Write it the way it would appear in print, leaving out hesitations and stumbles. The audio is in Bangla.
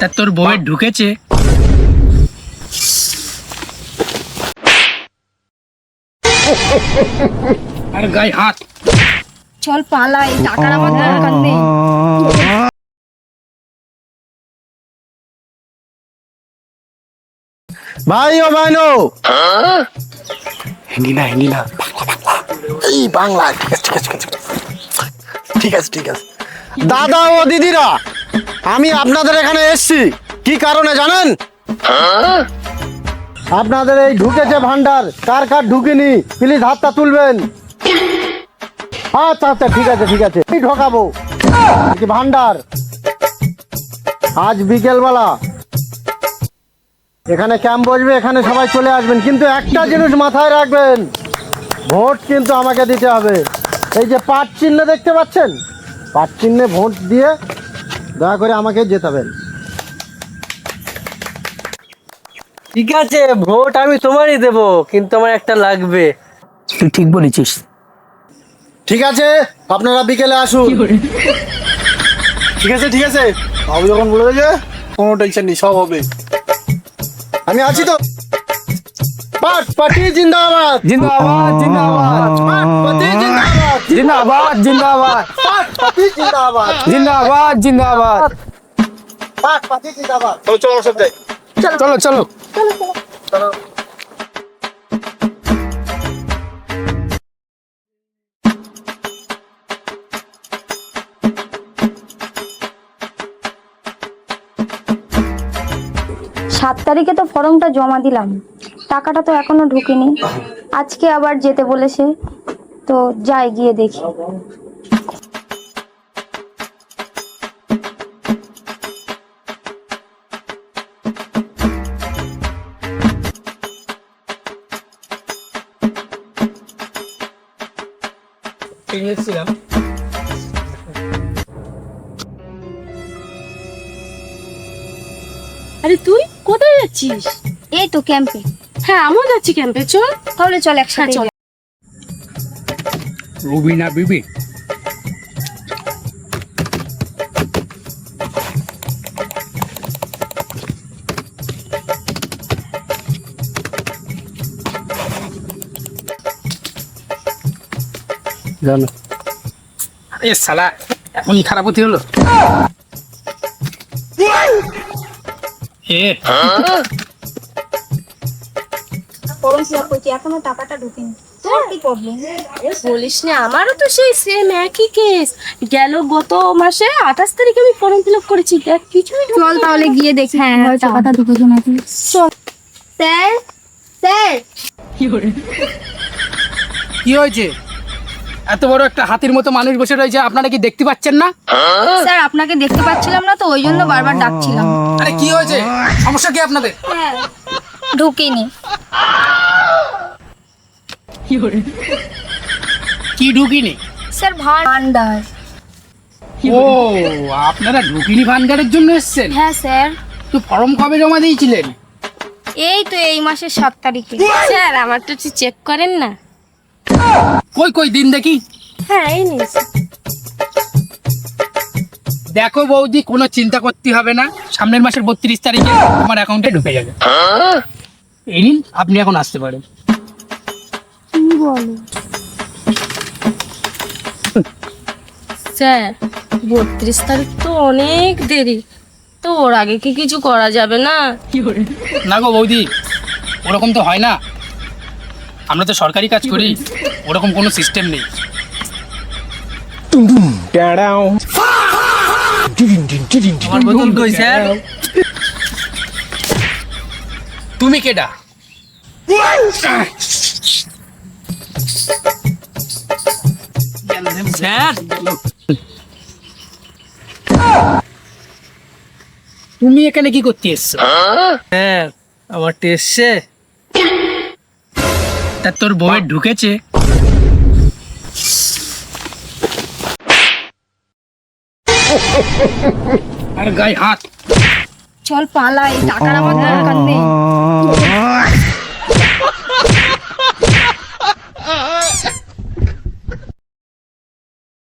তা তোর বউয়ের ঢুকেছে। আর গায়ে হাত। চল পালাই, টাকার আমার দরকার নেই। ভাই ও ভাইনো হিন্দি না এই বাংলা। ঠিক আছে দাদা ও দিদিরা, আমি আপনাদের এখানে এসেছি কি কারণে জানেন? আপনাদের এই ঢুকেছে ভান্ডার, কার কার ঢুকেনি প্লিজ হাতটা তুলবেন। আচ্ছা ঠিক আছে এই ঢোকাবো কি ভান্ডার। আজ বিকেলবেলা এখানে ক্যাম্প বসবে, এখানে সবাই চলে আসবেন, কিন্তু একটা জিনিস মাথায় রাখবেন, ভোট কিন্তু আমাকে দিতে হবে। এই যে পাট চিহ্ন দেখতে পাচ্ছেন, পাট চিহ্নে ভোট দিয়ে দয়া করে আমাকে জেতাবেন। ঠিক আছে, ভোট আমি তোমারই দেব, কিন্তু আমার একটা লাগবে। তুই ঠিক বলেছিস। ঠিক আছে, আপনারা বিকেলে আসুন। ঠিক আছে বাবু যখন বলে দেবে কোনো টেনশন নেই, সব হবে। আমি আছি তো। পাট পাটি জিন্দাবাদ জিন্দাবাদ জিন্দাবাদ পাট পাটি জিন্দাবাদ জিন্দাবাদ জিন্দাবাদ পাট পাটি জিন্দাবাদ জিন্দাবাদ জিন্দাবাদ। পাট পাটি জিন্দাবাদ। চলো সব যাই। চলো। 7 তারিখে তো ফর্মটা জমা দিলাম, টাকাটা তো এখনো ঢুকেনি। আজকে আবার যেতে বলেছে, তো যাই গিয়ে দেখি। আরে তুই কোথায় যাচ্ছিস? এই তো ক্যাম্পে। হ্যাঁ, আমিও যাচ্ছি ক্যাম্পে। চল তাহলে চল একসাথে। চল। রুবিনা বিবি। জানো এ শালা এখনই খারাপ হতে হলো। ফর্ম ফিল আপ করছি, এখনো টাকাটা ঢুকেনি। তোর কি প্রবলেম? বলিস না, আমারও তো সেই সেম একই কেস। গত মাসে 28 তারিখে আমি ফর্ম ফিল আপ করেছি, দেখ কিছুই চল তাহলে গিয়ে দেখি। হ্যাঁ, টাকাটা ঢুকেছে নাকি। চল। স্যার কি হয়েছে? এত বড় একটা হাতির মতো মানুষ বসে রয়েছে, আপনারা কি দেখতে পাচ্ছেন না? স্যার, আপনাকে দেখতে পাচ্ছিলাম না তো, ওই জন্য বারবার ডাকছিলাম। আরে কি হয়েছে? সমস্যা কি আপনাদের? ঢুকেনি। কি ঢুকিনি? স্যার ভান্ডার। ও, আপনারা ঢুকিনি ভান্ডারের জন্য এসেছেন? হ্যাঁ স্যার, তো ফর্ম কবে জমা দিয়েছিলেন? এই তো এই মাসের 7 তারিখে। স্যার আমার তো চেক করেন না। কই দিন দেখি। হ্যাঁ, এই নিস। দেখো বৌদি, কোনো চিন্তা করতে হবে না, সামনের মাসের 32 তারিখে আমার অ্যাকাউন্টে ঢুকে যাবে। এই নিন, আপনি এখন আসতে পারেন। কি বলো? স্যার 32 তারিখ তো অনেক দেরি, তো ওর আগে কি কিছু করা যাবে না? না গো বৌদি, ওরকম তো হয় না, আমরা তো সরকারি কাজ করি, ওরকম কোনো সিস্টেম নেই। আমার বোতল কই স্যার? তুমি কেডা? স্যার তুমি এখানে কি করতে এসছো? স্যার আমার টেস্টে তা তোর বউয়ের ঢুকেছে। আর গায়ে হাত। চল পালাই, টাকার আমার দরকার নেই।